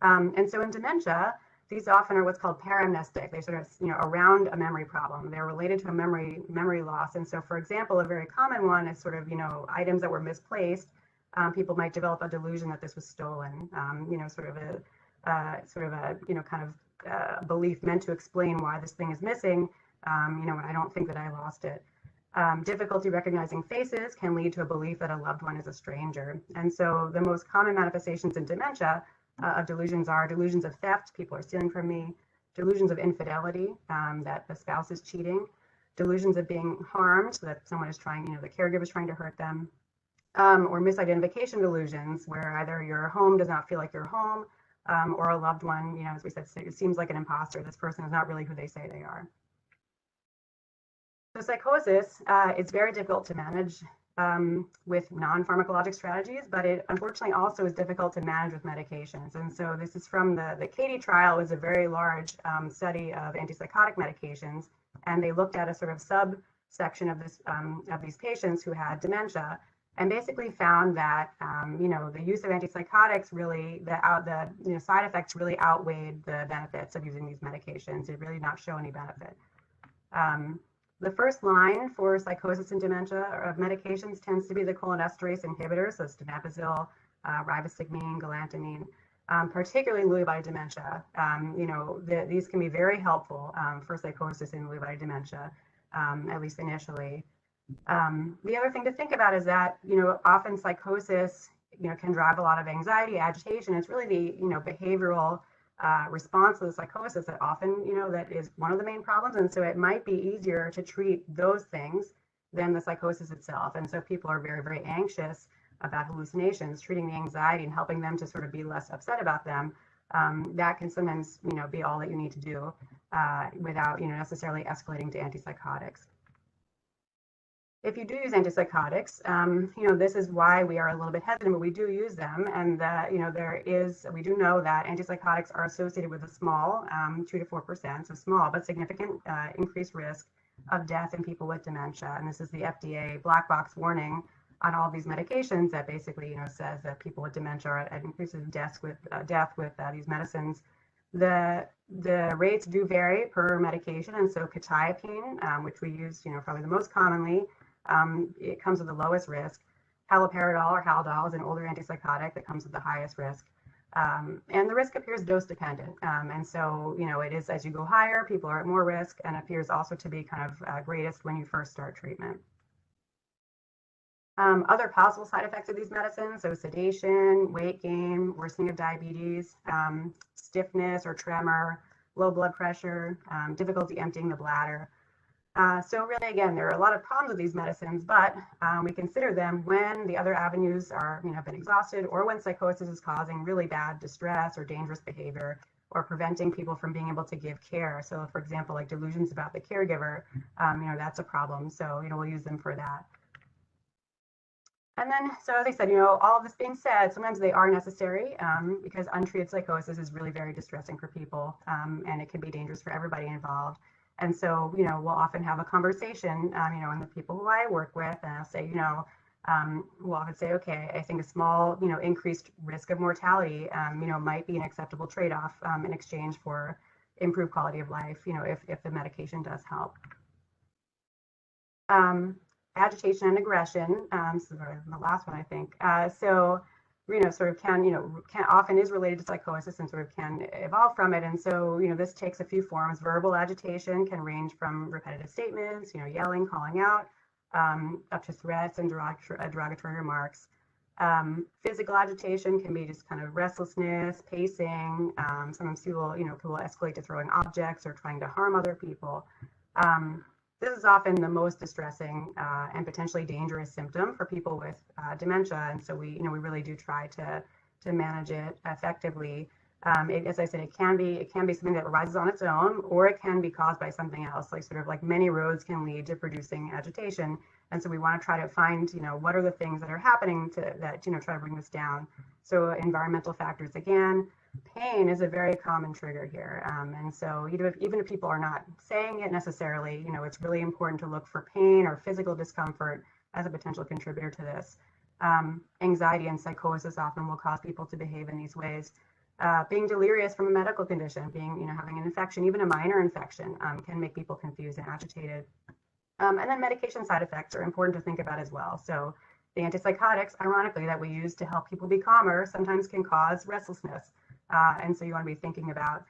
And so in dementia, these often are what's called paramnestic. They're sort of, around a memory problem. They're related to a memory loss. And so, for example, a very common one is sort of, items that were misplaced. People might develop a delusion that this was stolen. Sort of a belief meant to explain why this thing is missing. And I don't think that I lost it. Difficulty recognizing faces can lead to a belief that a loved one is a stranger. And so the most common manifestations in dementia of delusions are delusions of theft, people are stealing from me, delusions of infidelity, that the spouse is cheating, delusions of being harmed, that someone is trying, the caregiver is trying to hurt them, or misidentification delusions, where either your home does not feel like your home, or a loved one, as we said, it seems like an imposter. This person is not really who they say they are. So psychosis, it's very difficult to manage with non-pharmacologic strategies, but it unfortunately also is difficult to manage with medications. And so this is from the CATIE trial. It was a very large study of antipsychotic medications, and they looked at a sort of subsection of this of these patients who had dementia, and basically found that the use of antipsychotics really the side effects really outweighed the benefits of using these medications. It really did not show any benefit. The first line for psychosis and dementia of medications tends to be the cholinesterase inhibitors, so it's donepezil, ribostigmine, galantamine, particularly in Lewy body dementia. These can be very helpful for psychosis in Lewy body dementia, at least initially. The other thing to think about is that, often psychosis, can drive a lot of anxiety, agitation. It's really the, behavioral response to the psychosis that often, that is one of the main problems. And so it might be easier to treat those things than the psychosis itself. And so people are very, very anxious about hallucinations. Treating the anxiety and helping them to sort of be less upset about them, that can sometimes, be all that you need to do without, necessarily escalating to antipsychotics. If you do use antipsychotics, this is why we are a little bit hesitant, but we do use them. And, we do know that antipsychotics are associated with a small, 2 to 4%, so small, but significant increased risk of death in people with dementia. And this is the FDA black box warning on all these medications that basically, says that people with dementia are at increased death with these medicines. The rates do vary per medication. And so quetiapine, which we use, probably the most commonly, it comes with the lowest risk. Haloperidol or Haldol is an older antipsychotic that comes with the highest risk. And the risk appears dose dependent. And so, it is as you go higher, people are at more risk, and appears also to be kind of greatest when you first start treatment. Other possible side effects of these medicines, so sedation, weight gain, worsening of diabetes, stiffness or tremor, low blood pressure, difficulty emptying the bladder. So really, again, there are a lot of problems with these medicines, but we consider them when the other avenues are, have been exhausted, or when psychosis is causing really bad distress or dangerous behavior, or preventing people from being able to give care. So, for example, like delusions about the caregiver, that's a problem. So, we'll use them for that. And then, so as I said, all of this being said, sometimes they are necessary because untreated psychosis is really very distressing for people, and it can be dangerous for everybody involved. And so, we'll often have a conversation, and the people who I work with, and I'll say, we'll often say, okay, I think a small, increased risk of mortality, might be an acceptable trade-off in exchange for improved quality of life, if the medication does help. Agitation and aggression, so the last one, I think. Sort of can often is related to psychosis and sort of can evolve from it. And so, this takes a few forms. Verbal agitation can range from repetitive statements, yelling, calling out, up to threats and derogatory remarks. Physical agitation can be just kind of restlessness, pacing. Sometimes people will escalate to throwing objects or trying to harm other people. This is often the most distressing and potentially dangerous symptom for people with dementia, and so we really do try to manage it effectively. As I said, it can be something that arises on its own, or it can be caused by something else. Like many roads can lead to producing agitation, and so we want to try to find what are the things that are happening that try to bring this down. So environmental factors again. Pain is a very common trigger here, and so even if people are not saying it necessarily, it's really important to look for pain or physical discomfort as a potential contributor to this. Anxiety and psychosis often will cause people to behave in these ways. Being delirious from a medical condition, having an infection, even a minor infection, can make people confused and agitated. And then medication side effects are important to think about as well. So the antipsychotics, ironically, that we use to help people be calmer sometimes can cause restlessness. And so you want to be thinking about,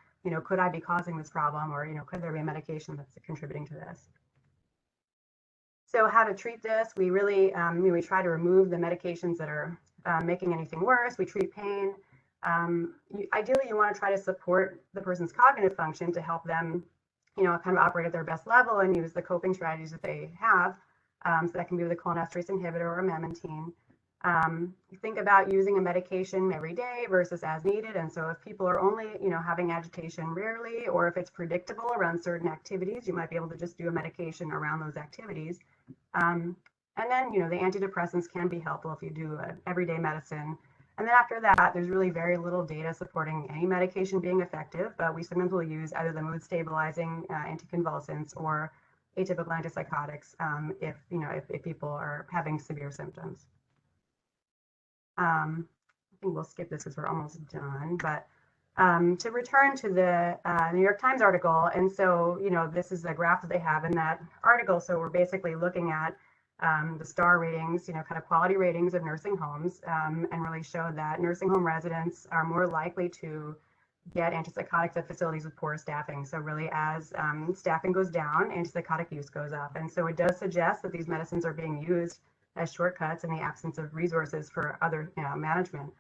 could I be causing this problem, or, could there be a medication that's contributing to this? So how to treat this? We really, we try to remove the medications that are making anything worse. We treat pain. Ideally, you want to try to support the person's cognitive function to help them, kind of operate at their best level and use the coping strategies that they have. So that can be with a cholinesterase inhibitor or a memantine. Think about using a medication every day versus as needed. And so if people are only, having agitation rarely, or if it's predictable around certain activities, you might be able to just do a medication around those activities. And then, the antidepressants can be helpful if you do everyday medicine. And then after that, there's really very little data supporting any medication being effective, but we sometimes will use either the mood stabilizing anticonvulsants or atypical antipsychotics if people are having severe symptoms. I think we'll skip this because we're almost done, but to return to the New York Times article, and so, this is the graph that they have in that article. So we're basically looking at the star ratings, kind of quality ratings of nursing homes, and really show that nursing home residents are more likely to get antipsychotics at facilities with poor staffing. So really, as staffing goes down, antipsychotic use goes up. And so it does suggest that these medicines are being used as shortcuts in the absence of resources for other management.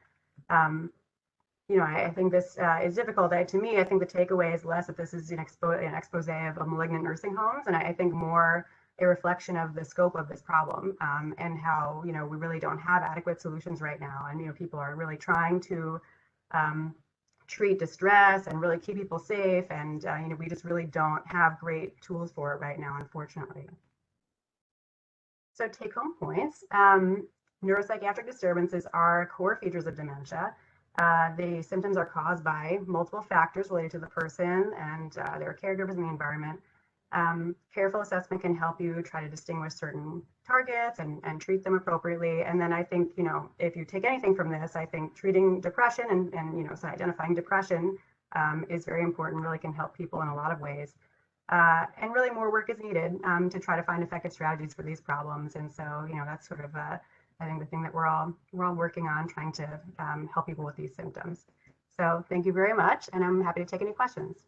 I think this is difficult. To me, I think the takeaway is less that this is an expose of malignant nursing homes, and I think more a reflection of the scope of this problem, and how, we really don't have adequate solutions right now. And, people are really trying to treat distress and really keep people safe. And, we just really don't have great tools for it right now, unfortunately. So take-home points. Neuropsychiatric disturbances are core features of dementia. The symptoms are caused by multiple factors related to the person and their caregivers and the environment. Careful assessment can help you try to distinguish certain targets and treat them appropriately. And then I think, if you take anything from this, I think treating depression and so identifying depression is very important, really can help people in a lot of ways. And really more work is needed to try to find effective strategies for these problems. And so, that's sort of, I think, the thing that we're all working on, trying to help people with these symptoms. So thank you very much, and I'm happy to take any questions.